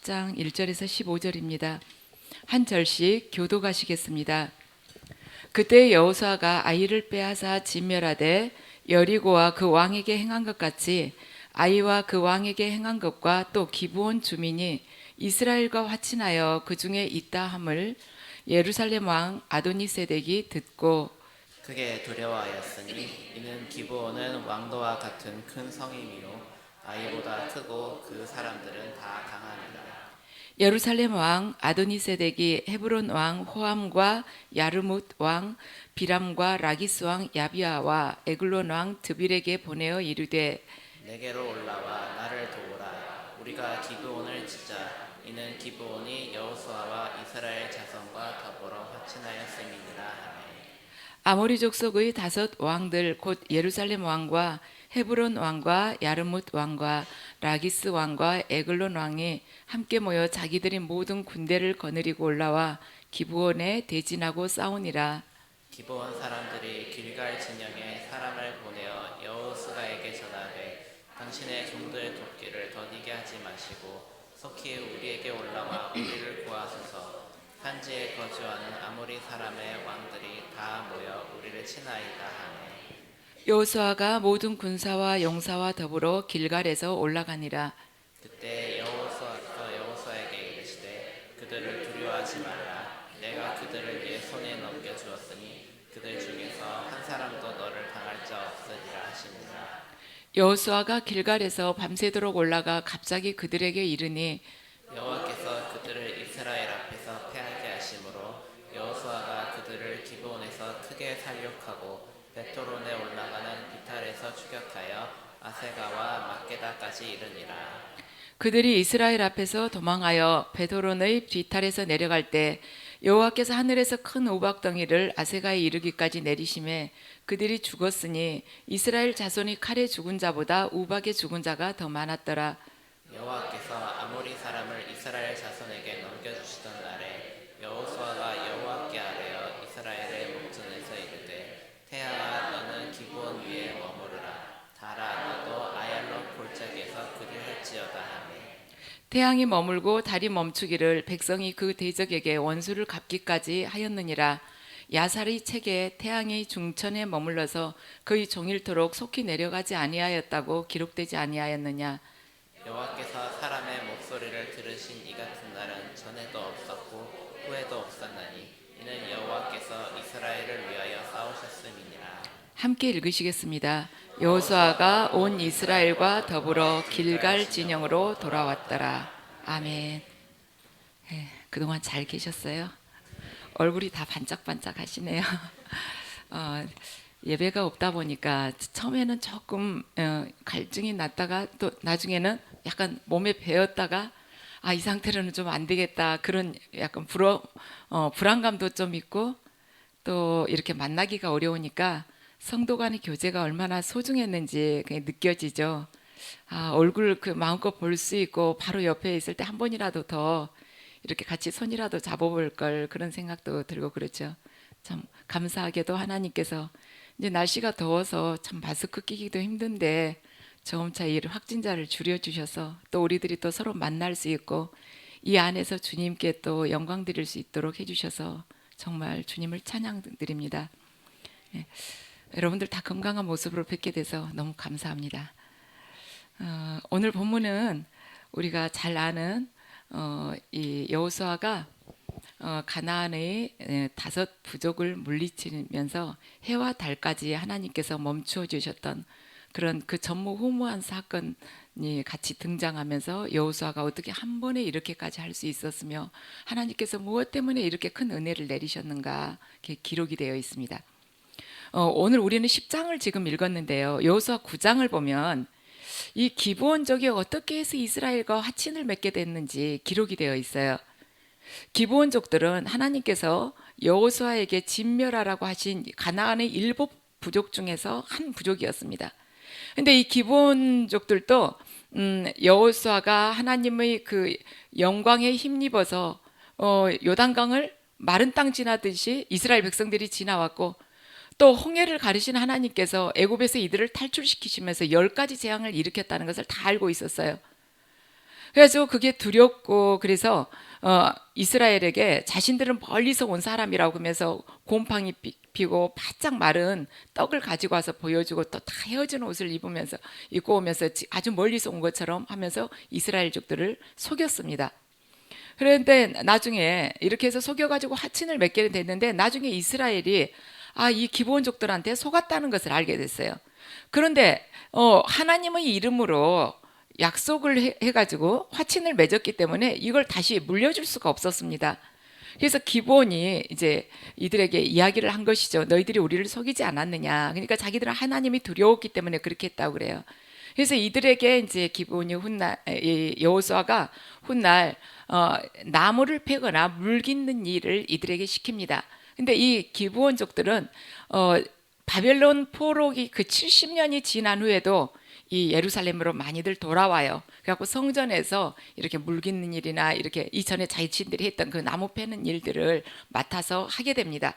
10장 1절에서 15절입니다. 한 절씩 교독하시겠습니다. 그때 여호수아가 아이를 빼앗아 진멸하되 여리고와 그 왕에게 행한 것 같이 아이와 그 왕에게 행한 것과 또 기브온 주민이 이스라엘과 화친하여 그 중에 있다 함을 예루살렘 왕 아도니세덱이 듣고 크게 두려워하였으니 이는 기브온은 왕도와 같은 큰 성임이요 아이보다 크고 그 사람들은 다 강하니라. 예루살렘 왕 아도니세덱이 헤브론 왕 호함과 야르뭇 왕 비람과 라기스 왕 야비아와 에글론 왕 드빌에게 보내어 이르되 내게로 올라와 나를 도우라. 우리가 기브온을 치자. 이는 기브온이 여호수아와 이스라엘 자손과 더불어 화친하였음이니라 하매. 아모리 족속의 5 왕들 곧 예루살렘 왕과 헤브론 왕과 야르뭇 왕과 라기스 왕과 에글론 왕이 함께 모여 자기들의 모든 군대를 거느리고 올라와 기브온에 대진하고 싸우니라. 기브온 사람들이 길갈 진영에 사람을 보내어 여호수아에게 전하되 당신의 종들 돕기를 더디게 하지 마시고 속히 우리에게 올라와 우리를 구하소서. 산지에 거주하는 아모리 사람의 왕들이 다 모여 우리를 치나이다 하네. 여호수아가 모든 군사와 용사와 더불어 길갈에서 올라가니라. 그때 여호수아가 여호수아에게 이르시되 그들을 두려워하지 말라. 내가 그들을 네 손에 넘겨 주었으니 그들 중에서 한 사람도 너를 당할 자 없으리라 하시니라. 여호수아가 길갈에서 밤새도록 올라가 갑자기 그들에게 이르니 여호와께서 그들을 이스라엘 앞에서 패하게 하심으로 여호수아가 그들을 기브온에서 크게 살육하고 베토론에 올라가는 비탈에서 추격하여 아세가와 막게다까지 이르니라. 그들이 이스라엘 앞에서 도망하여 베도론의 비탈에서 내려갈 때 여호와께서 하늘에서 큰 우박덩이를 아세가에 이르기까지 내리심에 그들이 죽었으니 이스라엘 자손이 칼에 죽은 자보다 우박에 죽은 자가 더 많았더라. 여호와께서 아모리 사람을 이스라엘 자손에게 넘겨주시던 날에 여호수아가 여호와께 아뢰어 이스라엘의 목전에서 이르되 태양아 너는 기브온 위에 머무르라. 달아 너도 아얄론 골짜기에서 그리할지어다 하매. 태양이 머물고 달이 멈추기를 백성이 그 대적에게 원수를 갚기까지 하였느니라. 야살의 책에 태양이 중천에 머물러서 그의 종일토록 속히 내려가지 아니하였다고 기록되지 아니하였느냐. 여호와께서 사람의 목소리를 들으신 이 같은 날은 전에도 없었고 후에도 없었나니 이는 여호와께서 이스라엘을 위하여 싸우셨음이니라. 함께 읽으시겠습니다. 여호수아가 온 이스라엘과 더불어 길갈 진영으로 돌아왔더라. 아멘. 그동안 잘 계셨어요? 얼굴이 다 반짝반짝 하시네요. 예배가 없다 보니까 처음에는 조금 갈증이 났다가 또 나중에는 약간 몸에 배었다가 이 상태로는 좀 안 되겠다 그런 약간 불안감도 좀 있고 또 이렇게 만나기가 어려우니까 성도 간의 교제가 얼마나 소중했는지 그게 느껴지죠. 얼굴 그 마음껏 볼 수 있고 바로 옆에 있을 때 한 번이라도 더 이렇게 같이 손이라도 잡아볼 걸 그런 생각도 들고 그렇죠. 참 감사하게도 하나님께서 이제 날씨가 더워서 참 마스크 끼기도 힘든데 점차 이 확진자를 줄여주셔서 또 우리들이 또 서로 만날 수 있고 이 안에서 주님께 또 영광 드릴 수 있도록 해주셔서 정말 주님을 찬양드립니다. 여러분들 다 건강한 모습으로 뵙게 돼서 너무 감사합니다. 오늘 본문은 우리가 잘 아는 이 여호수아가 가나안의 5 부족을 물리치면서 해와 달까지 하나님께서 멈추어 주셨던 그런 그 전무후무한 사건이 같이 등장하면서 여호수아가 어떻게 한 번에 이렇게까지 할 수 있었으며 하나님께서 무엇 때문에 이렇게 큰 은혜를 내리셨는가 이렇게 기록이 되어 있습니다. 오늘 우리는 10장을 지금 읽었는데요. 여호수아 9장을 보면 이 기브온족이 어떻게 해서 이스라엘과 화친을 맺게 됐는지 기록이 되어 있어요. 기브온족들은 하나님께서 여호수아에게 진멸하라고 하신 가나안의 7 부족 중에서 한 부족이었습니다. 근데 이 기브온족들도 여호수아가 하나님의 그 영광에 힘입어서 요단강을 마른 땅 지나듯이 이스라엘 백성들이 지나왔고 또 홍해를 가르신 하나님께서 애굽에서 이들을 탈출시키시면서 10가지 재앙을 일으켰다는 것을 다 알고 있었어요. 그래서 그게 두렵고 이스라엘에게 자신들은 멀리서 온 사람이라고 하면서 곰팡이 피고 바짝 마른 떡을 가지고 와서 보여주고 또 다 헤어진 옷을 입고 오면서 아주 멀리서 온 것처럼 하면서 이스라엘족들을 속였습니다. 그런데 나중에 이렇게 해서 속여가지고 화친을 맺게 됐는데 나중에 이스라엘이 이 기브온족들한테 속았다는 것을 알게 됐어요. 그런데 하나님의 이름으로 약속을 해가지고 화친을 맺었기 때문에 이걸 다시 물려줄 수가 없었습니다. 그래서 기브온이 이제 이들에게 이야기를 한 것이죠. 너희들이 우리를 속이지 않았느냐. 그러니까 자기들은 하나님이 두려웠기 때문에 그렇게 했다고 그래요. 그래서 이들에게 이제 기브온이 여호수아가 훗날 나무를 패거나 물 깃는 일을 이들에게 시킵니다. 근데 이 기브온족들은 바벨론 포로기 그 70년이 지난 후에도 이 예루살렘으로 많이들 돌아와요. 그래갖고 성전에서 이렇게 물 깃는 일이나 이렇게 이전에 자신들이 했던 그 나무 패는 일들을 맡아서 하게 됩니다.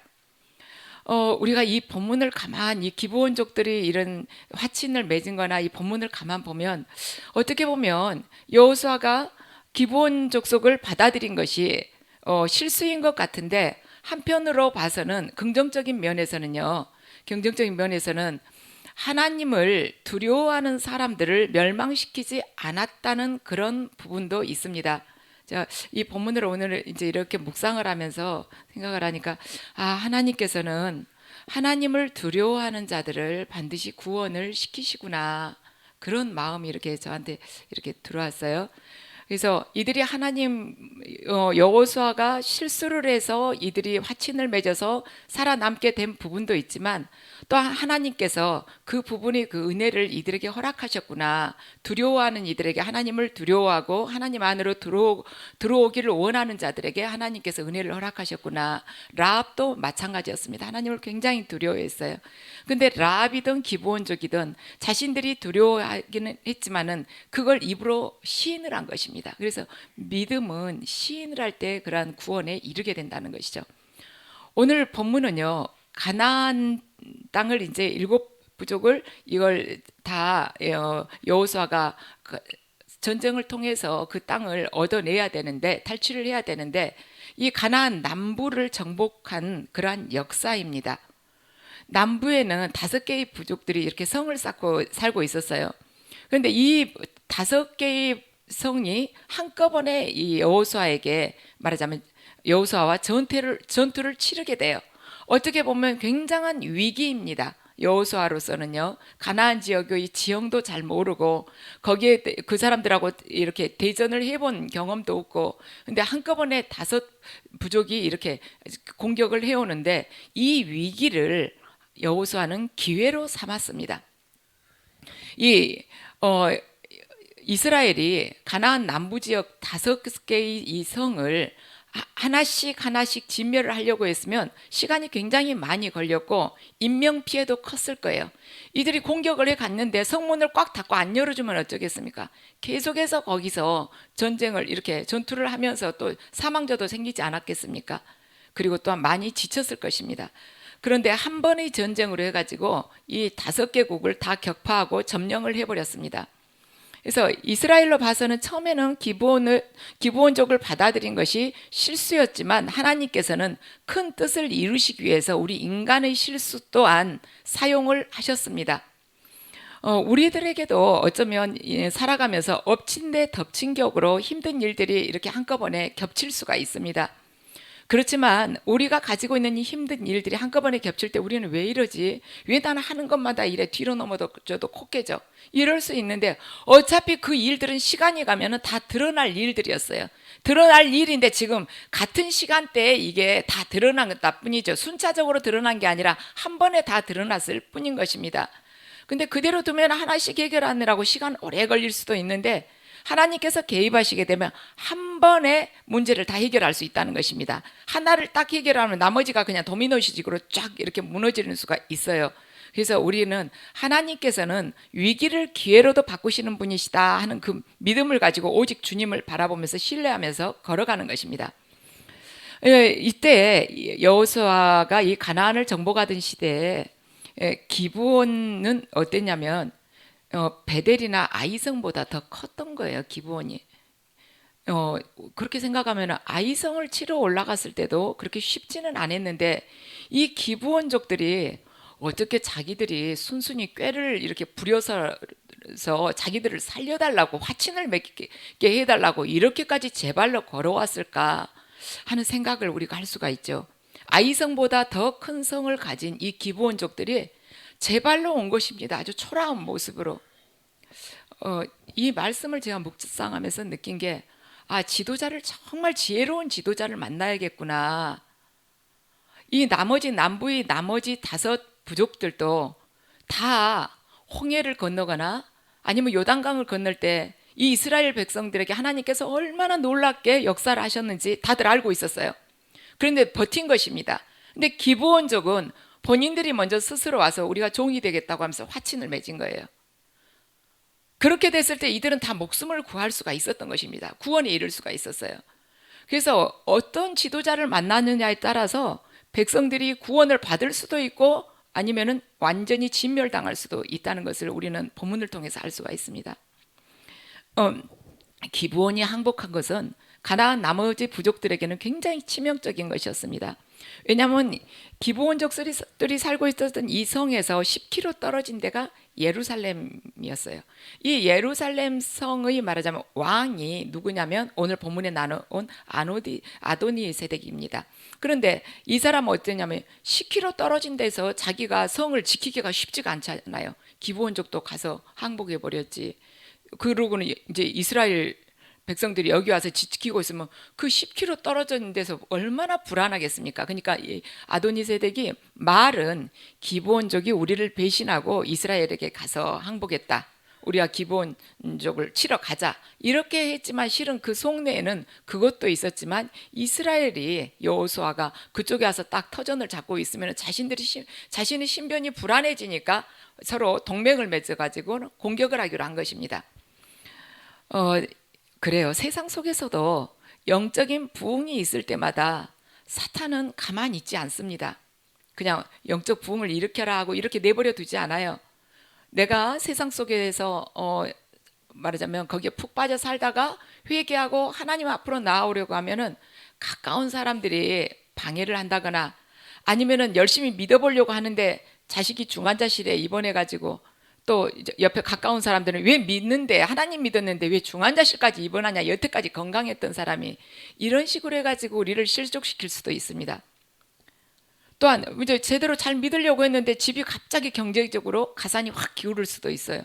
우리가 이 본문을 이 기브온족들이 이런 화친을 맺은 거나 이 본문을 가만 보면 어떻게 보면 여호수아가 기브온 족속을 받아들인 것이 실수인 것 같은데 한편으로 봐서는 긍정적인 면에서는 하나님을 두려워하는 사람들을 멸망시키지 않았다는 그런 부분도 있습니다. 제가 이 본문을 오늘 이제 이렇게 묵상을 하면서 생각을 하니까 하나님께서는 하나님을 두려워하는 자들을 반드시 구원을 시키시구나, 그런 마음이 이렇게 저한테 이렇게 들어왔어요. 그래서 이들이 여호수아가 실수를 해서 이들이 화친을 맺어서 살아남게 된 부분도 있지만 또 하나님께서 그 부분이 그 은혜를 이들에게 허락하셨구나. 두려워하는 이들에게 하나님을 두려워하고 하나님 안으로 들어오기를 원하는 자들에게 하나님께서 은혜를 허락하셨구나. 라합도 마찬가지였습니다. 하나님을 굉장히 두려워했어요. 근데 라합이든 기브온족이든 자신들이 두려워하기는 했지만은 그걸 입으로 시인을 한 것입니다. 그래서 믿음은 시인을 할 때 그러한 구원에 이르게 된다는 것이죠. 오늘 본문은요, 가나안 땅을 이제 7부족을 이걸 다 여호수아가 전쟁을 통해서 그 땅을 얻어내야 되는데, 탈취를 해야 되는데, 이 가나안 남부를 정복한 그러한 역사입니다. 남부에는 5개의 부족들이 이렇게 성을 쌓고 살고 있었어요. 그런데 이 5개의 성이 한꺼번에 이 여호수아에게 말하자면 여호수아와 전투를 치르게 돼요. 어떻게 보면 굉장한 위기입니다. 여호수아로서는요, 가나안 지역의 지형도 잘 모르고 거기에 그 사람들하고 이렇게 대전을 해본 경험도 없고, 근데 한꺼번에 5부족이 이렇게 공격을 해오는데 이 위기를 여호수아는 기회로 삼았습니다. 이스라엘이 가나안 남부 지역 5개의 이 성을 하나씩 진멸을 하려고 했으면 시간이 굉장히 많이 걸렸고 인명 피해도 컸을 거예요. 이들이 공격을 해 갔는데 성문을 꽉 닫고 안 열어주면 어쩌겠습니까? 계속해서 거기서 전투를 하면서 또 사망자도 생기지 않았겠습니까? 그리고 또한 많이 지쳤을 것입니다. 그런데 한 번의 전쟁으로 해가지고 이 5개국을 다 격파하고 점령을 해버렸습니다. 그래서 이스라엘로 봐서는 처음에는 기브온족을 받아들인 것이 실수였지만 하나님께서는 큰 뜻을 이루시기 위해서 우리 인간의 실수 또한 사용을 하셨습니다. 우리들에게도 어쩌면 살아가면서 엎친 데 덮친 격으로 힘든 일들이 이렇게 한꺼번에 겹칠 수가 있습니다. 그렇지만 우리가 가지고 있는 이 힘든 일들이 한꺼번에 겹칠 때 우리는 왜 이러지? 왜 나는 하는 것마다 이래 뒤로 넘어져도 코 깨져? 이럴 수 있는데 어차피 그 일들은 시간이 가면은 다 드러날 일들이었어요. 드러날 일인데 지금 같은 시간대에 이게 다 드러난 것 뿐이죠. 순차적으로 드러난 게 아니라 한 번에 다 드러났을 뿐인 것입니다. 근데 그대로 두면 하나씩 해결하느라고 시간 오래 걸릴 수도 있는데 하나님께서 개입하시게 되면 한 번에 문제를 다 해결할 수 있다는 것입니다. 하나를 딱 해결하면 나머지가 그냥 도미노식으로 쫙 이렇게 무너지는 수가 있어요. 그래서 우리는 하나님께서는 위기를 기회로도 바꾸시는 분이시다 하는 그 믿음을 가지고 오직 주님을 바라보면서 신뢰하면서 걸어가는 것입니다. 이때 여호수아가 이 가나안을 정복하던 시대에 기브온은 어땠냐면 베델이나 아이성보다 더 컸던 거예요. 기브온이. 어, 그렇게 생각하면 아이성을 치러 올라갔을 때도 그렇게 쉽지는 않았는데 이 기브온족들이 어떻게 자기들이 순순히 꾀를 이렇게 부려서 자기들을 살려달라고 화친을 맺게 해달라고 이렇게까지 제 발로 걸어왔을까 하는 생각을 우리가 할 수가 있죠. 아이성보다 더 큰 성을 가진 이 기브온족들이 제 발로 온 것입니다. 아주 초라한 모습으로. 이 말씀을 제가 묵상하면서 느낀 게, 아, 지도자를 정말 지혜로운 지도자를 만나야겠구나. 이 나머지 남부의 나머지 5 부족들도 다 홍해를 건너거나 아니면 요단강을 건널 때 이 이스라엘 백성들에게 하나님께서 얼마나 놀랍게 역사를 하셨는지 다들 알고 있었어요. 그런데 버틴 것입니다. 근데 기브온족은 본인들이 먼저 스스로 와서 우리가 종이 되겠다고 하면서 화친을 맺은 거예요. 그렇게 됐을 때 이들은 다 목숨을 구할 수가 있었던 것입니다. 구원에 이를 수가 있었어요. 그래서 어떤 지도자를 만나느냐에 따라서 백성들이 구원을 받을 수도 있고 아니면은 완전히 진멸당할 수도 있다는 것을 우리는 본문을 통해서 알 수가 있습니다. 기브온이 항복한 것은 가나안 나머지 부족들에게는 굉장히 치명적인 것이었습니다. 왜냐하면 기브온족들이 살고 있었던 이 성에서 10km 떨어진 데가 예루살렘이었어요. 이 예루살렘 성의 말하자면 왕이 누구냐면 오늘 본문에 나온 아도니 세덱입니다. 그런데 이 사람은 어땠냐면 10km 떨어진 데서 자기가 성을 지키기가 쉽지가 않잖아요. 기브온족도 가서 항복해 버렸지. 그러고는 이제 이스라엘 백성들이 여기 와서 지키고 있으면 그 10km 떨어진 데서 얼마나 불안하겠습니까? 그러니까 이 아도니세덱이 말은 기브온족이 우리를 배신하고 이스라엘에게 가서 항복했다. 우리가 기브온족을 치러 가자. 이렇게 했지만 실은 그 속내에는 그것도 있었지만 이스라엘이 여호수아가 그쪽에 와서 딱 터전을 잡고 있으면 자신의 신변이 불안해지니까 서로 동맹을 맺어가지고 공격을 하기로 한 것입니다. 그래요. 세상 속에서도 영적인 부흥이 있을 때마다 사탄은 가만히 있지 않습니다. 그냥 영적 부흥을 일으켜라 하고 이렇게 내버려 두지 않아요. 내가 세상 속에서 말하자면 거기에 푹 빠져 살다가 회개하고 하나님 앞으로 나아오려고 하면은 가까운 사람들이 방해를 한다거나 아니면은 열심히 믿어보려고 하는데 자식이 중환자실에 입원해가지고 또 옆에 가까운 사람들은 왜 믿는데 하나님 믿었는데 왜 중환자실까지 입원하냐, 여태까지 건강했던 사람이 이런 식으로 해가지고 우리를 실족시킬 수도 있습니다. 또한 이제 제대로 잘 믿으려고 했는데 집이 갑자기 경제적으로 가산이 확 기울을 수도 있어요.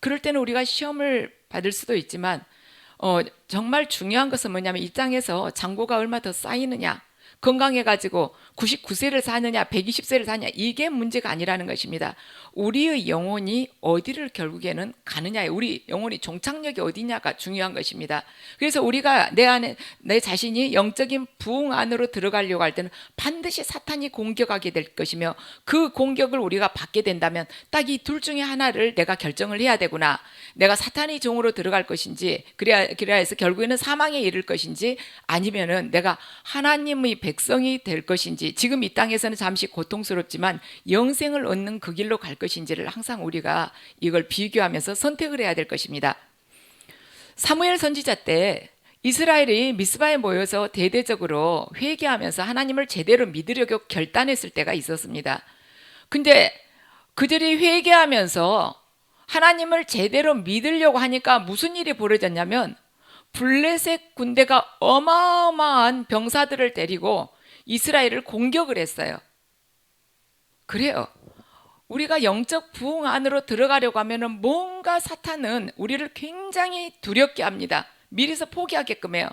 그럴 때는 우리가 시험을 받을 수도 있지만 정말 중요한 것은 뭐냐면 이 땅에서 잔고가 얼마 더 쌓이느냐, 건강해가지고 99세를 사느냐 120세를 사느냐 이게 문제가 아니라는 것입니다. 우리의 영혼이 어디를 결국에는 가느냐에 우리 영혼이 종착역이 어디냐가 중요한 것입니다. 그래서 우리가 내 자신이 영적인 부흥 안으로 들어가려고 할 때는 반드시 사탄이 공격하게 될 것이며 그 공격을 우리가 받게 된다면 딱 이 둘 중에 하나를 내가 결정을 해야 되구나. 내가 사탄의 종으로 들어갈 것인지 그래야 해서 결국에는 사망에 이를 것인지 아니면은 내가 하나님의 백성이 될 것인지 지금 이 땅에서는 잠시 고통스럽지만 영생을 얻는 그 길로 갈 것인지를 항상 우리가 이걸 비교하면서 선택을 해야 될 것입니다. 사무엘 선지자 때 이스라엘이 미스바에 모여서 대대적으로 회개하면서 하나님을 제대로 믿으려고 결단했을 때가 있었습니다. 근데 그들이 회개하면서 하나님을 제대로 믿으려고 하니까 무슨 일이 벌어졌냐면 블레셋 군대가 어마어마한 병사들을 데리고 이스라엘을 공격을 했어요. 그래요. 우리가 영적 부흥 안으로 들어가려고 하면 뭔가 사탄은 우리를 굉장히 두렵게 합니다. 미리서 포기하게끔 해요.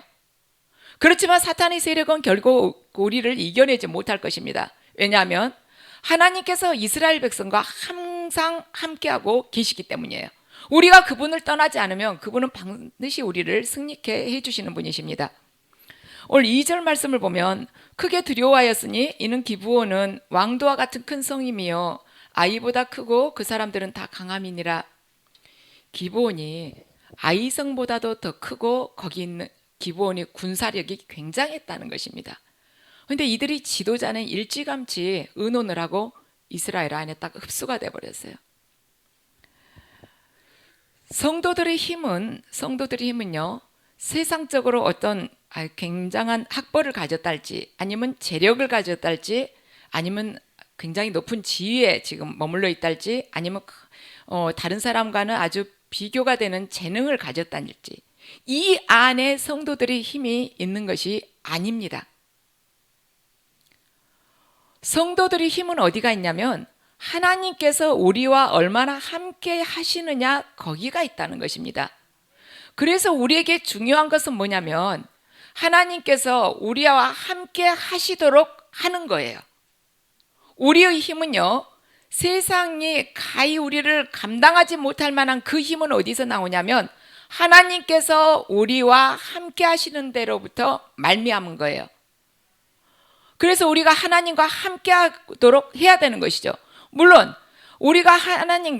그렇지만 사탄의 세력은 결국 우리를 이겨내지 못할 것입니다. 왜냐하면 하나님께서 이스라엘 백성과 항상 함께하고 계시기 때문이에요. 우리가 그분을 떠나지 않으면 그분은 반드시 우리를 승리케 해주시는 분이십니다. 오늘 2절 말씀을 보면 크게 두려워하였으니 이는 기브온은 왕도와 같은 큰 성임이요 아이보다 크고 그 사람들은 다 강함이니라. 기브온이 아이성보다도 더 크고 거기 있는 기브온이 군사력이 굉장했다는 것입니다. 그런데 이들이 지도자는 일찌감치 의논을 하고 이스라엘 안에 딱 흡수가 돼버렸어요. 성도들의 힘은요 세상적으로 어떤 굉장한 학벌을 가졌다 할지, 아니면 재력을 가졌다 할지, 아니면 굉장히 높은 지위에 지금 머물러 있다 할지, 아니면 다른 사람과는 아주 비교가 되는 재능을 가졌다 할지, 이 안에 성도들의 힘이 있는 것이 아닙니다. 성도들의 힘은 어디가 있냐면 하나님께서 우리와 얼마나 함께 하시느냐, 거기가 있다는 것입니다. 그래서 우리에게 중요한 것은 뭐냐면 하나님께서 우리와 함께 하시도록 하는 거예요. 우리의 힘은요, 세상이 가히 우리를 감당하지 못할 만한 그 힘은 어디서 나오냐면 하나님께서 우리와 함께 하시는 대로부터 말미암은 거예요. 그래서 우리가 하나님과 함께 하도록 해야 되는 것이죠. 물론 우리가 하나님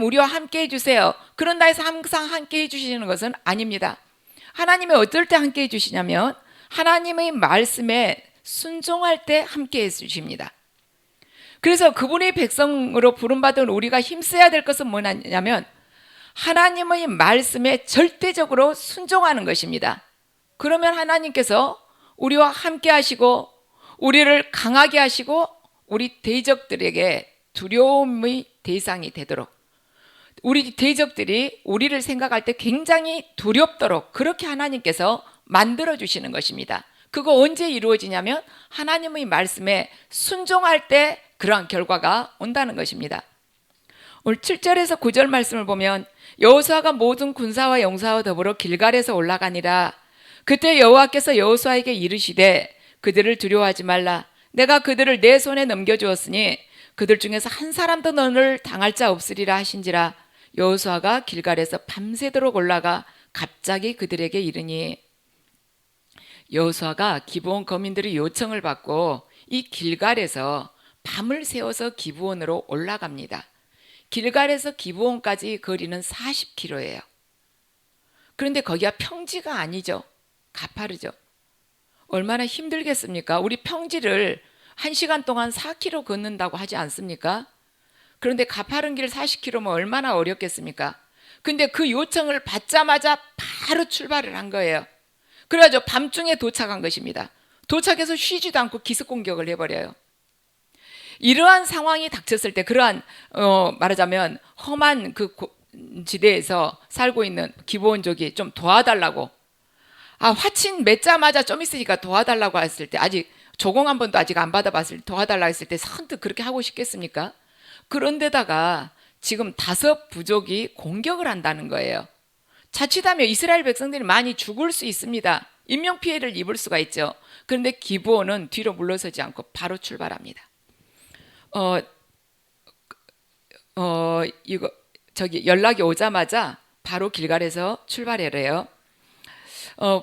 우리와 함께 해주세요, 그런다 해서 항상 함께 해주시는 것은 아닙니다. 하나님이 어떨 때 함께 해주시냐면 하나님의 말씀에 순종할 때 함께 해주십니다. 그래서 그분의 백성으로 부름받은 우리가 힘써야 될 것은 뭐냐면 하나님의 말씀에 절대적으로 순종하는 것입니다. 그러면 하나님께서 우리와 함께 하시고 우리를 강하게 하시고 우리 대적들에게 두려움의 대상이 되도록, 우리 대적들이 우리를 생각할 때 굉장히 두렵도록 그렇게 하나님께서 만들어 주시는 것입니다. 그거 언제 이루어지냐면 하나님의 말씀에 순종할 때 그러한 결과가 온다는 것입니다. 오늘 7절에서 9절 말씀을 보면 여호수아가 모든 군사와 용사와 더불어 길갈에서 올라가니라. 그때 여호와께서 여호수아에게 이르시되 그들을 두려워하지 말라. 내가 그들을 내 손에 넘겨주었으니 그들 중에서 한 사람도 너를 당할 자 없으리라 하신지라. 여호수아가 길갈에서 밤새도록 올라가 갑자기 그들에게 이르니, 여호수아가 기브온 거민들의 요청을 받고 이 길갈에서 밤을 새워서 기브온으로 올라갑니다. 길갈에서 기브온까지 거리는 40km예요. 그런데 거기가 평지가 아니죠. 가파르죠. 얼마나 힘들겠습니까? 우리 평지를 1시간 동안 4km 걷는다고 하지 않습니까? 그런데 가파른 길 40km면 얼마나 어렵겠습니까? 근데 그 요청을 받자마자 바로 출발을 한 거예요. 그래가지고 밤중에 도착한 것입니다. 도착해서 쉬지도 않고 기습 공격을 해버려요. 이러한 상황이 닥쳤을 때, 그러한 말하자면 험한 그 지대에서 살고 있는 기브온족이 좀 도와달라고, 화친 맺자마자 좀 있으니까 도와달라고 했을 때, 아직 조공 한 번도 아직 안 받아봤을 때 도와달라고 했을 때 선뜻 그렇게 하고 싶겠습니까? 그런데다가 지금 5 부족이 공격을 한다는 거예요. 자칫하면 이스라엘 백성들이 많이 죽을 수 있습니다. 인명피해를 입을 수가 있죠. 그런데 기브온은 뒤로 물러서지 않고 바로 출발합니다. 연락이 오자마자 바로 길갈에서 출발해래요.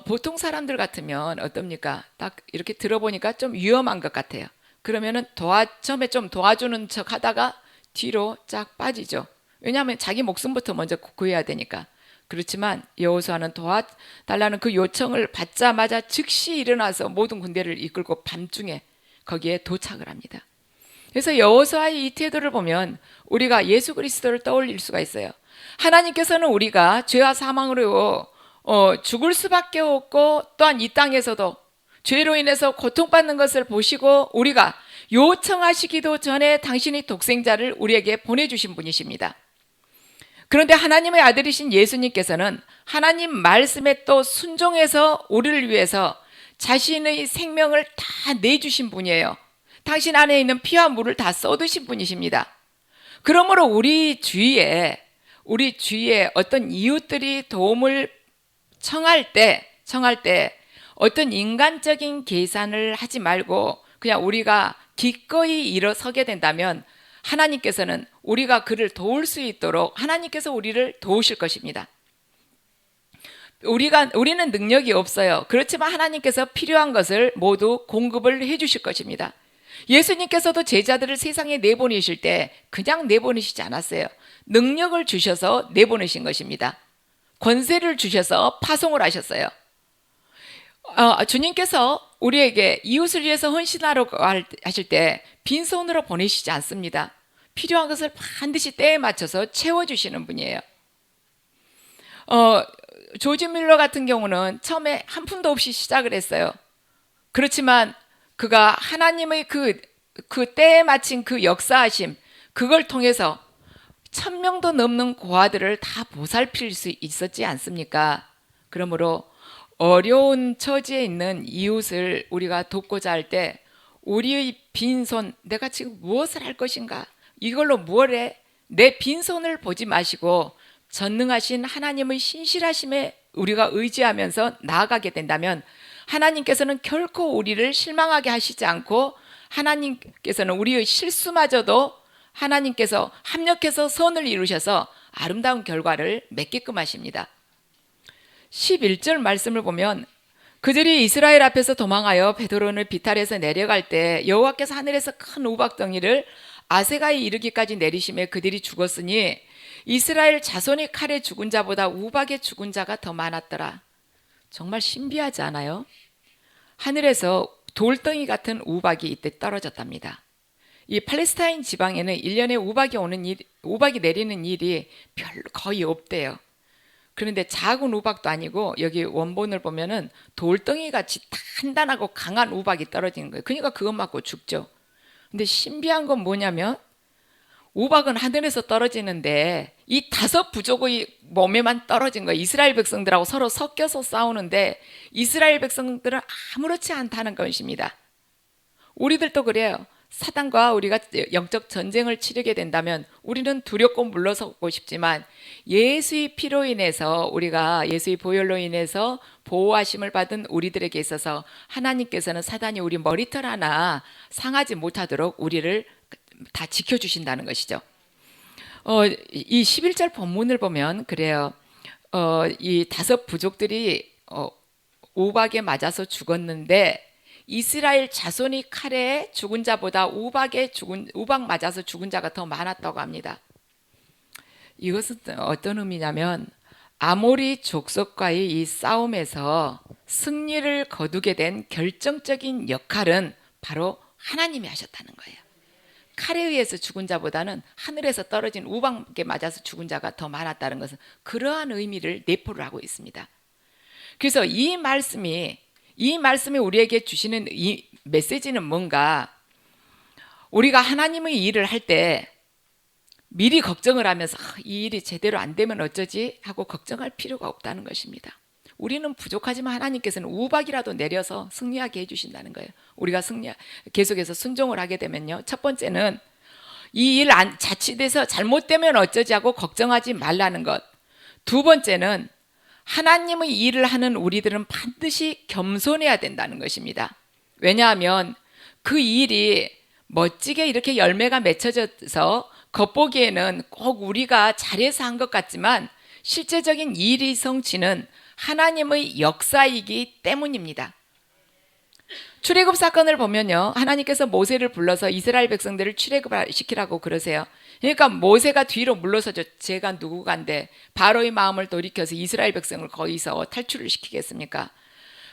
보통 사람들 같으면 어떻습니까? 딱 이렇게 들어보니까 좀 위험한 것 같아요. 그러면은 처음에 좀 도와주는 척 하다가 뒤로 쫙 빠지죠. 왜냐하면 자기 목숨부터 먼저 구해야 되니까. 그렇지만 여호수아는 도와달라는 그 요청을 받자마자 즉시 일어나서 모든 군대를 이끌고 밤중에 거기에 도착을 합니다. 그래서 여호수아의 이 태도를 보면 우리가 예수 그리스도를 떠올릴 수가 있어요. 하나님께서는 우리가 죄와 사망으로 죽을 수밖에 없고, 또한 이 땅에서도 죄로 인해서 고통받는 것을 보시고 우리가 요청하시기도 전에 당신의 독생자를 우리에게 보내주신 분이십니다. 그런데 하나님의 아들이신 예수님께서는 하나님 말씀에 또 순종해서 우리를 위해서 자신의 생명을 다 내주신 분이에요. 당신 안에 있는 피와 물을 다 쏟으신 분이십니다. 그러므로 우리 주위에 어떤 이웃들이 도움을 청할 때 어떤 인간적인 계산을 하지 말고 그냥 우리가 기꺼이 일어서게 된다면 하나님께서는 우리가 그를 도울 수 있도록 하나님께서 우리를 도우실 것입니다. 우리는 능력이 없어요. 그렇지만 하나님께서 필요한 것을 모두 공급을 해주실 것입니다. 예수님께서도 제자들을 세상에 내보내실 때 그냥 내보내시지 않았어요. 능력을 주셔서 내보내신 것입니다. 권세를 주셔서 파송을 하셨어요. 주님께서 우리에게 이웃을 위해서 헌신하라고 하실 때 빈손으로 보내시지 않습니다. 필요한 것을 반드시 때에 맞춰서 채워주시는 분이에요. 조지 밀러 같은 경우는 처음에 한 푼도 없이 시작을 했어요. 그렇지만 그가 하나님의 그 때에 마친 그 역사하심, 그걸 통해서 1,000명도 넘는 고아들을 다 보살필 수 있었지 않습니까? 그러므로 어려운 처지에 있는 이웃을 우리가 돕고자 할 때 우리의 빈손, 내가 지금 무엇을 할 것인가? 이걸로 뭘 해? 내 빈손을 보지 마시고 전능하신 하나님의 신실하심에 우리가 의지하면서 나아가게 된다면 하나님께서는 결코 우리를 실망하게 하시지 않고 하나님께서는 우리의 실수마저도 하나님께서 합력해서 선을 이루셔서 아름다운 결과를 맺게끔 하십니다. 11절 말씀을 보면 그들이 이스라엘 앞에서 도망하여 베드론을 비탈에서 내려갈 때 여호와께서 하늘에서 큰 우박덩이를 아세가에 이르기까지 내리시매 그들이 죽었으니 이스라엘 자손이 칼에 죽은 자보다 우박에 죽은 자가 더 많았더라. 정말 신비하지 않아요? 하늘에서 돌덩이 같은 우박이 이때 떨어졌답니다. 이 팔레스타인 지방에는 1년에 우박이 내리는 일이 별로 거의 없대요. 그런데 작은 우박도 아니고 여기 원본을 보면은 돌덩이 같이 단단하고 강한 우박이 떨어지는 거예요. 그러니까 그것 맞고 죽죠. 근데 신비한 건 뭐냐면 우박은 하늘에서 떨어지는데 이 5 부족의 몸에만 떨어진 거예요. 이스라엘 백성들하고 서로 섞여서 싸우는데 이스라엘 백성들은 아무렇지 않다는 것입니다. 우리들도 그래요. 사단과 우리가 영적 전쟁을 치르게 된다면 우리는 두렵고 물러서고 싶지만 예수의 피로 인해서 우리가 예수의 보혈로 인해서 보호하심을 받은 우리들에게 있어서 하나님께서는 사단이 우리 머리털 하나 상하지 못하도록 우리를 다 지켜주신다는 것이죠. 이 11절 본문을 보면 그래요. 이 5 부족들이 우박에 맞아서 죽었는데 이스라엘 자손이 칼에 죽은 자보다 우박 맞아서 죽은 자가 더 많았다고 합니다. 이것은 어떤 의미냐면 아모리 족속과의 이 싸움에서 승리를 거두게 된 결정적인 역할은 바로 하나님이 하셨다는 거예요. 칼에 의해서 죽은 자보다는 하늘에서 떨어진 우박에 맞아서 죽은 자가 더 많았다는 것은 그러한 의미를 내포를 하고 있습니다. 그래서 이 말씀이 우리에게 주시는 이 메시지는 뭔가 우리가 하나님의 일을 할 때 미리 걱정을 하면서 이 일이 제대로 안 되면 어쩌지 하고 걱정할 필요가 없다는 것입니다. 우리는 부족하지만 하나님께서는 우박이라도 내려서 승리하게 해주신다는 거예요. 우리가 계속해서 순종을 하게 되면요. 첫 번째는 이 일 자칫해서 잘못되면 어쩌지 하고 걱정하지 말라는 것. 두 번째는 하나님의 일을 하는 우리들은 반드시 겸손해야 된다는 것입니다. 왜냐하면 그 일이 멋지게 이렇게 열매가 맺혀져서 겉보기에는 꼭 우리가 잘해서 한 것 같지만 실제적인 일이 성취는 하나님의 역사이기 때문입니다. 출애굽 사건을 보면요. 하나님께서 모세를 불러서 이스라엘 백성들을 출애굽을 시키라고 그러세요. 그러니까 모세가 뒤로 물러서죠. 제가 누구간데 바로의 마음을 돌이켜서 이스라엘 백성을 거기서 탈출을 시키겠습니까?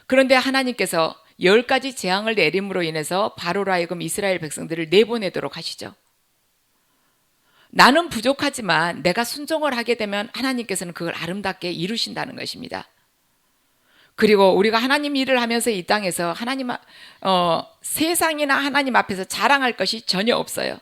그런데 하나님께서 10가지 재앙을 내림으로 인해서 바로로 하여금 이스라엘 백성들을 내보내도록 하시죠. 나는 부족하지만 내가 순종을 하게 되면 하나님께서는 그걸 아름답게 이루신다는 것입니다. 그리고 우리가 하나님 일을 하면서 이 땅에서 세상이나 하나님 앞에서 자랑할 것이 전혀 없어요.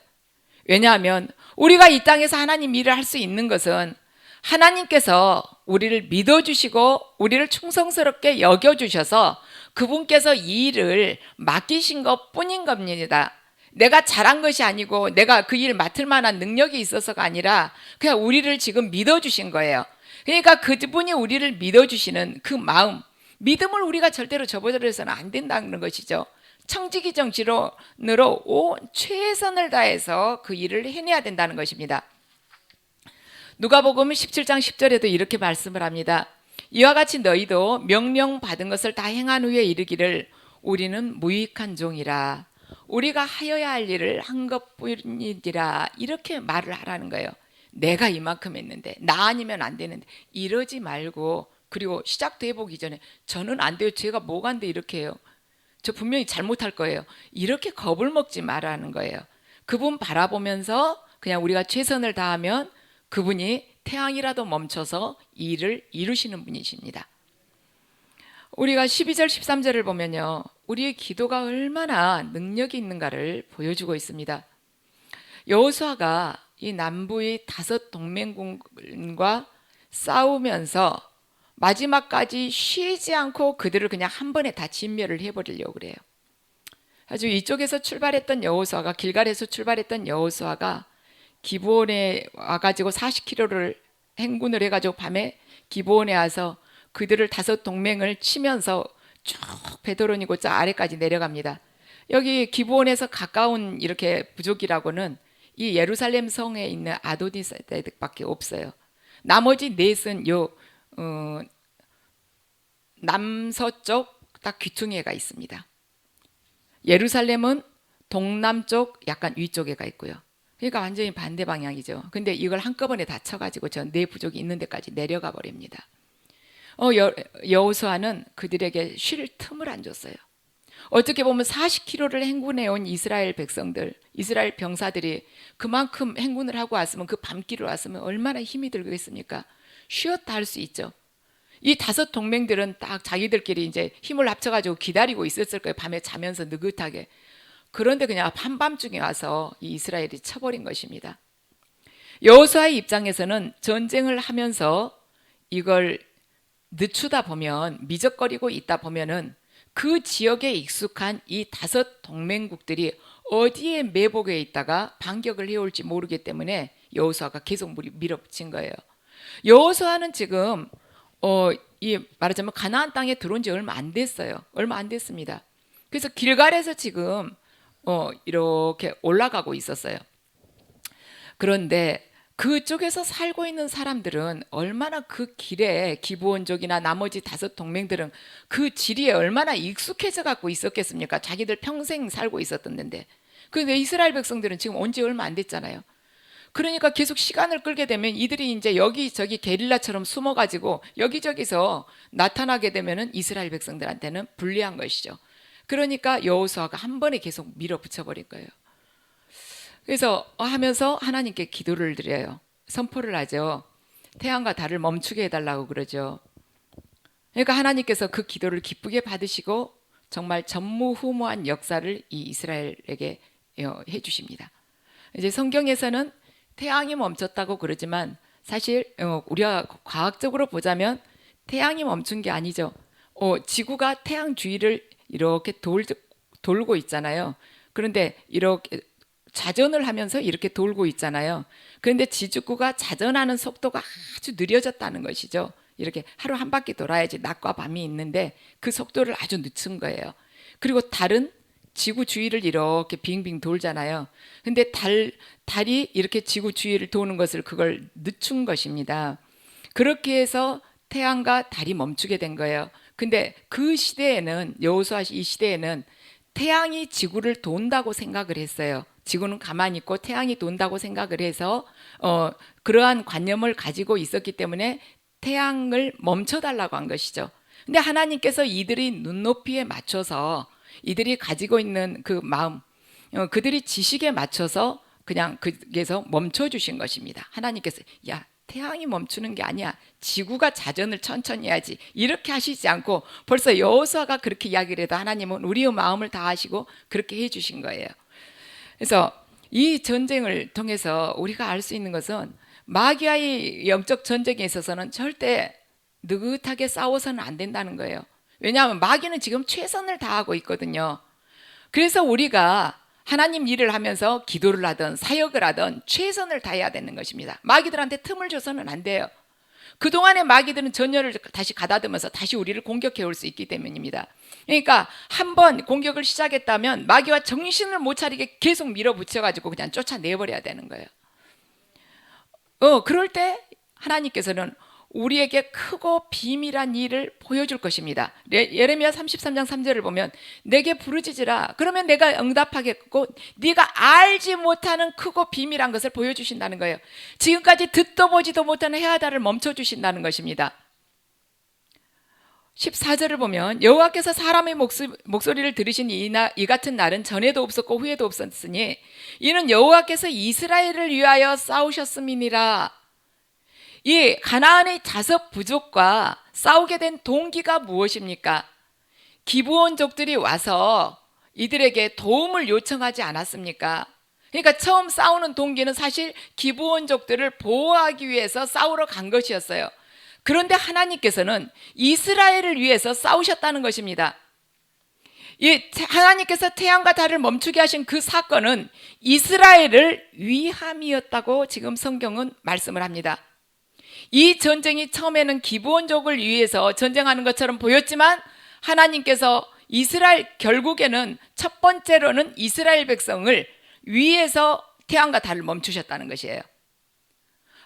왜냐하면 우리가 이 땅에서 하나님 일을 할 수 있는 것은 하나님께서 우리를 믿어주시고 우리를 충성스럽게 여겨주셔서 그분께서 이 일을 맡기신 것 뿐인 겁니다. 내가 잘한 것이 아니고 내가 그 일 맡을 만한 능력이 있어서가 아니라 그냥 우리를 지금 믿어주신 거예요. 그러니까 그분이 우리를 믿어주시는 그 마음, 믿음을 우리가 절대로 저버려서는 안 된다는 것이죠. 청지기 정신으로 온 최선을 다해서 그 일을 해내야 된다는 것입니다. 누가복음 17장 10절에도 이렇게 말씀을 합니다. 이와 같이 너희도 명령받은 것을 다 행한 후에 이르기를 우리는 무익한 종이라 우리가 하여야 할 일을 한 것뿐이니라 이렇게 말을 하라는 거예요. 내가 이만큼 했는데 나 아니면 안 되는데 이러지 말고 그리고 시작돼 보기 전에 저는 안 돼요. 제가 뭐가 안 돼 이렇게 해요. 저 분명히 잘못할 거예요. 이렇게 겁을 먹지 말라는 거예요. 그분 바라보면서 그냥 우리가 최선을 다하면 그분이 태양이라도 멈춰서 일을 이루시는 분이십니다. 우리가 12절 13절을 보면요, 우리의 기도가 얼마나 능력이 있는가를 보여주고 있습니다. 여호수아가 이 남부의 5 동맹군과 싸우면서 마지막까지 쉬지 않고 그들을 그냥 한 번에 다 진멸을 해버리려고 그래요. 아주 이쪽에서 출발했던 여호수아가, 길갈에서 출발했던 여호수아가 기브온에 와가지고 40km를 행군을 해가지고 밤에 기브온에 와서 그들을 5 동맹을 치면서 쭉 베드로니고 저 아래까지 내려갑니다. 여기 기브온에서 가까운 이렇게 부족이라고는 이 예루살렘 성에 있는 아도니세덱밖에 없어요. 나머지 넷은 요 남서쪽 딱 귀퉁이에가 있습니다. 예루살렘은 동남쪽 약간 위쪽에가 있고요. 그러니까 완전히 반대 방향이죠. 근데 이걸 한꺼번에 다 쳐가지고 저 네 부족이 있는 데까지 내려가 버립니다. 여호수아는 그들에게 쉴 틈을 안 줬어요. 어떻게 보면 40km를 행군해 온 이스라엘 백성들, 이스라엘 병사들이 그만큼 행군을 하고 왔으면, 그 밤길을 왔으면 얼마나 힘이 들겠습니까? 쉬었다 할 수 있죠. 이 5 동맹들은 딱 자기들끼리 이제 힘을 합쳐가지고 기다리고 있었을 거예요. 밤에 자면서 느긋하게. 그런데 그냥 한밤중에 와서 이 이스라엘이 쳐버린 것입니다. 여호수아의 입장에서는 전쟁을 하면서 이걸 늦추다 보면, 미적거리고 있다 보면은 그 지역에 익숙한 이 5 동맹국들이 어디에 매복해 있다가 반격을 해올지 모르기 때문에 여호수아가 계속 밀어붙인 거예요. 여호수아는 지금 이 말하자면 가나안 땅에 들어온 지 얼마 안 됐어요. 얼마 안 됐습니다. 그래서 길갈에서 지금 이렇게 올라가고 있었어요. 그런데 그쪽에서 살고 있는 사람들은 얼마나 그 길에, 기브온족이나 나머지 5 동맹들은 그 지리에 얼마나 익숙해져 갖고 있었겠습니까? 자기들 평생 살고 있었던 데인데. 그런데 이스라엘 백성들은 지금 온 지 얼마 안 됐잖아요. 그러니까 계속 시간을 끌게 되면 이들이 이제 여기저기 게릴라처럼 숨어가지고 여기저기서 나타나게 되면은 이스라엘 백성들한테는 불리한 것이죠. 그러니까 여호수아가 한 번에 계속 밀어붙여 버린 거예요. 그래서 하면서 하나님께 기도를 드려요. 선포를 하죠. 태양과 달을 멈추게 해달라고 그러죠. 그러니까 하나님께서 그 기도를 기쁘게 받으시고 정말 전무후무한 역사를 이 이스라엘에게 해주십니다. 이제 성경에서는 태양이 멈췄다고 그러지만 사실 우리가 과학적으로 보자면 태양이 멈춘 게 아니죠. 지구가 태양 주위를 이렇게 돌고 있잖아요. 그런데 이렇게 자전을 하면서 이렇게 돌고 있잖아요. 그런데 지구가 자전하는 속도가 아주 느려졌다는 것이죠. 이렇게 하루 한 바퀴 돌아야지 낮과 밤이 있는데 그 속도를 아주 늦춘 거예요. 그리고 달은 지구 주위를 이렇게 빙빙 돌잖아요. 근데 달이 이렇게 지구 주위를 도는 것을 그걸 늦춘 것입니다. 그렇게 해서 태양과 달이 멈추게 된 거예요. 근데 그 시대에는, 여호수아 이 시대에는 태양이 지구를 돈다고 생각을 했어요. 지구는 가만히 있고 태양이 돈다고 생각을 해서 그러한 관념을 가지고 있었기 때문에 태양을 멈춰달라고 한 것이죠. 근데 하나님께서 이들이 눈높이에 맞춰서, 이들이 가지고 있는 그 마음, 그들이 지식에 맞춰서 그냥 거기에서 멈춰주신 것입니다. 하나님께서 야, 태양이 멈추는 게 아니야, 지구가 자전을 천천히 해야지, 이렇게 하시지 않고 벌써 여호수아가 그렇게 이야기를 해도 하나님은 우리의 마음을 다하시고 그렇게 해주신 거예요. 그래서 이 전쟁을 통해서 우리가 알 수 있는 것은 마귀와의 영적 전쟁에 있어서는 절대 느긋하게 싸워서는 안 된다는 거예요. 왜냐하면 마귀는 지금 최선을 다하고 있거든요. 그래서 우리가 하나님 일을 하면서 기도를 하든 사역을 하든 최선을 다해야 되는 것입니다. 마귀들한테 틈을 줘서는 안 돼요. 그동안의 마귀들은 전열을 다시 가다듬어서 다시 우리를 공격해 올 수 있기 때문입니다. 그러니까 한번 공격을 시작했다면 마귀와 정신을 못 차리게 계속 밀어붙여가지고 그냥 쫓아내버려야 되는 거예요. 그럴 때 하나님께서는 우리에게 크고 비밀한 일을 보여줄 것입니다. 예레미야 33장 3절을 보면 내게 부르짖으라 그러면 내가 응답하겠고 네가 알지 못하는 크고 비밀한 것을 보여주신다는 거예요. 지금까지 듣도 보지도 못하는 해하다를 멈춰주신다는 것입니다. 14절을 보면 여호와께서 사람의 목소리를 들으신 이 같은 날은 전에도 없었고 후에도 없었으니 이는 여호와께서 이스라엘을 위하여 싸우셨음이니라. 이 가나안의 자석 부족과 싸우게 된 동기가 무엇입니까? 기브온족들이 와서 이들에게 도움을 요청하지 않았습니까? 그러니까 처음 싸우는 동기는 사실 기브온족들을 보호하기 위해서 싸우러 간 것이었어요. 그런데 하나님께서는 이스라엘을 위해서 싸우셨다는 것입니다. 하나님께서 태양과 달을 멈추게 하신 그 사건은 이스라엘을 위함이었다고 지금 성경은 말씀을 합니다. 이 전쟁이 처음에는 기브온족을 위해서 전쟁하는 것처럼 보였지만 하나님께서 결국에는 첫 번째로는 이스라엘 백성을 위해서 태양과 달을 멈추셨다는 것이에요.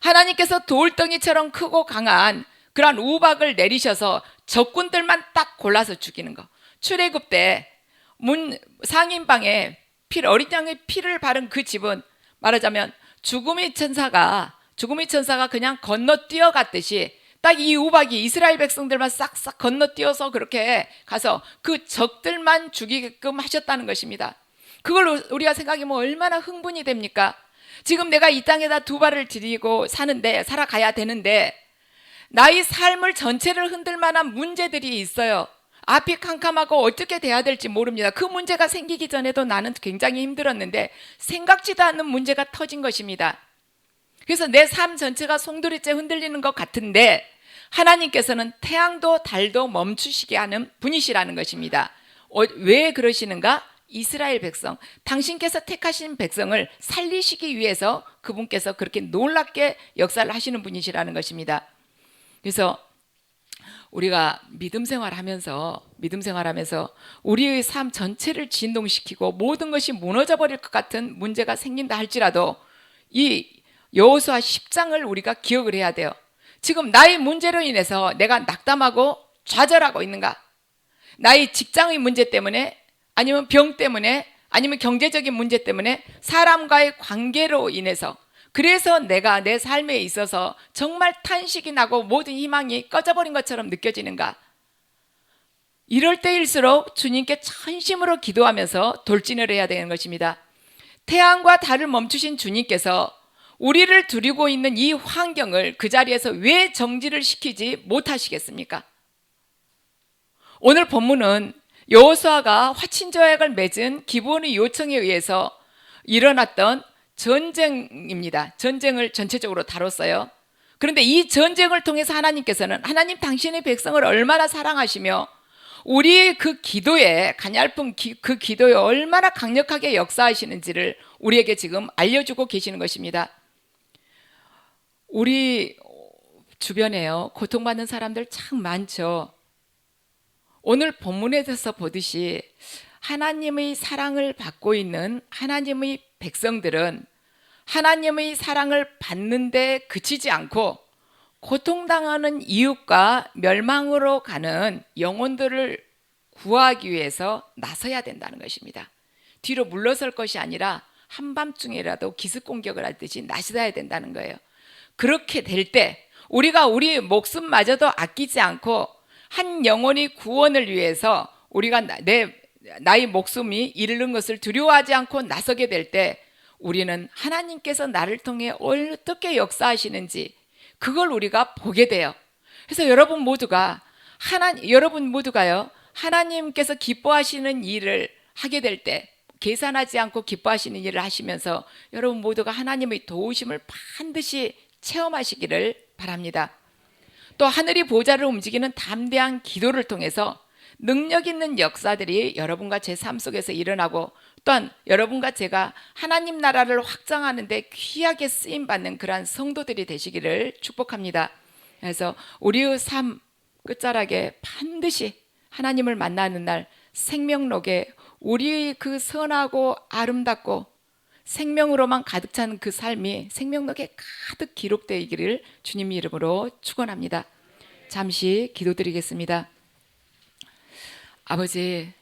하나님께서 돌덩이처럼 크고 강한 그러한 우박을 내리셔서 적군들만 딱 골라서 죽이는 거. 출애굽 때 상인방에 어린 양의 피를 바른 그 집은 말하자면 죽음의 천사가 그냥 건너뛰어 갔듯이 딱 이 우박이 이스라엘 백성들만 싹싹 건너뛰어서 그렇게 가서 그 적들만 죽이게끔 하셨다는 것입니다. 그걸 우리가 생각하면 얼마나 흥분이 됩니까? 지금 내가 이 땅에다 두 발을 들이고 살아가야 되는데 나의 삶을 전체를 흔들 만한 문제들이 있어요. 앞이 캄캄하고 어떻게 돼야 될지 모릅니다. 그 문제가 생기기 전에도 나는 굉장히 힘들었는데 생각지도 않는 문제가 터진 것입니다. 그래서 내 삶 전체가 송두리째 흔들리는 것 같은데 하나님께서는 태양도 달도 멈추시게 하는 분이시라는 것입니다. 왜 그러시는가? 이스라엘 백성, 당신께서 택하신 백성을 살리시기 위해서 그분께서 그렇게 놀랍게 역사를 하시는 분이시라는 것입니다. 그래서 우리가 믿음 생활하면서 우리의 삶 전체를 진동시키고 모든 것이 무너져 버릴 것 같은 문제가 생긴다 할지라도 이 여호수아 10장을 우리가 기억을 해야 돼요. 지금 나의 문제로 인해서 내가 낙담하고 좌절하고 있는가? 나의 직장의 문제 때문에, 아니면 병 때문에, 아니면 경제적인 문제 때문에, 사람과의 관계로 인해서, 그래서 내가 내 삶에 있어서 정말 탄식이 나고 모든 희망이 꺼져버린 것처럼 느껴지는가? 이럴 때일수록 주님께 전심으로 기도하면서 돌진을 해야 되는 것입니다. 태양과 달을 멈추신 주님께서 우리를 두리고 있는 이 환경을 그 자리에서 왜 정지를 시키지 못하시겠습니까? 오늘 본문은 여호수아가 화친조약을 맺은 기브온의 요청에 의해서 일어났던 전쟁입니다. 전쟁을 전체적으로 다뤘어요. 그런데 이 전쟁을 통해서 하나님께서는 하나님 당신의 백성을 얼마나 사랑하시며 우리의 그 기도에 가냘픈 그 기도에 얼마나 강력하게 역사하시는지를 우리에게 지금 알려주고 계시는 것입니다. 우리 주변에요, 고통받는 사람들 참 많죠. 오늘 본문에서 보듯이 하나님의 사랑을 받고 있는 하나님의 백성들은 하나님의 사랑을 받는데 그치지 않고 고통당하는 이웃과 멸망으로 가는 영혼들을 구하기 위해서 나서야 된다는 것입니다. 뒤로 물러설 것이 아니라 한밤중에라도 기습공격을 하듯이 나서야 된다는 거예요. 그렇게 될 때 우리가 우리 목숨마저도 아끼지 않고 한 영혼의 구원을 위해서 우리가 나의 목숨이 잃는 것을 두려워하지 않고 나서게 될 때 우리는 하나님께서 나를 통해 어떻게 역사하시는지 그걸 우리가 보게 돼요. 그래서 여러분 모두가요, 하나님께서 기뻐하시는 일을 하게 될 때, 계산하지 않고 기뻐하시는 일을 하시면서 여러분 모두가 하나님의 도우심을 반드시 체험하시기를 바랍니다. 또 하늘이 보좌를 움직이는 담대한 기도를 통해서 능력 있는 역사들이 여러분과 제 삶 속에서 일어나고, 또한 여러분과 제가 하나님 나라를 확장하는 데 귀하게 쓰임받는 그러한 성도들이 되시기를 축복합니다. 그래서 우리의 삶 끝자락에 반드시 하나님을 만나는 날 생명록에 우리의 그 선하고 아름답고 생명으로만 가득 찬 그 삶이 생명록에 가득 기록되기를 주님 이름으로 축원합니다. 잠시 기도드리겠습니다. 아버지,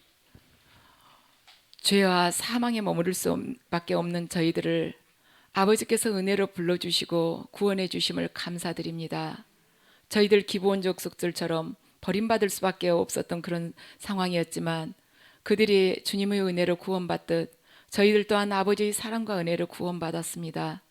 죄와 사망에 머무를 수밖에 없는 저희들을 아버지께서 은혜로 불러주시고 구원해 주심을 감사드립니다. 저희들 기브온족 속들처럼 버림받을 수밖에 없었던 그런 상황이었지만 그들이 주님의 은혜로 구원받듯 저희들 또한 아버지의 사랑과 은혜로 구원받았습니다.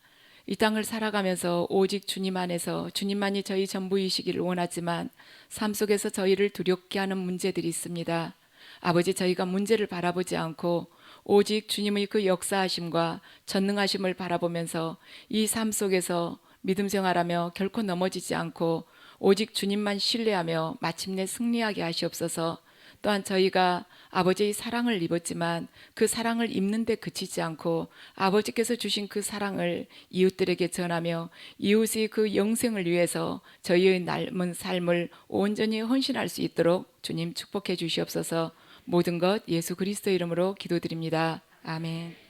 이 땅을 살아가면서 오직 주님 안에서 주님만이 저희 전부이시기를 원하지만 삶 속에서 저희를 두렵게 하는 문제들이 있습니다. 아버지, 저희가 문제를 바라보지 않고 오직 주님의 그 역사하심과 전능하심을 바라보면서 이 삶 속에서 믿음 생활하며 결코 넘어지지 않고 오직 주님만 신뢰하며 마침내 승리하게 하시옵소서. 또한 저희가 아버지의 사랑을 입었지만 그 사랑을 입는 데 그치지 않고 아버지께서 주신 그 사랑을 이웃들에게 전하며 이웃의 그 영생을 위해서 저희의 남은 삶을 온전히 헌신할 수 있도록 주님 축복해 주시옵소서. 모든 것 예수 그리스도 이름으로 기도드립니다. 아멘.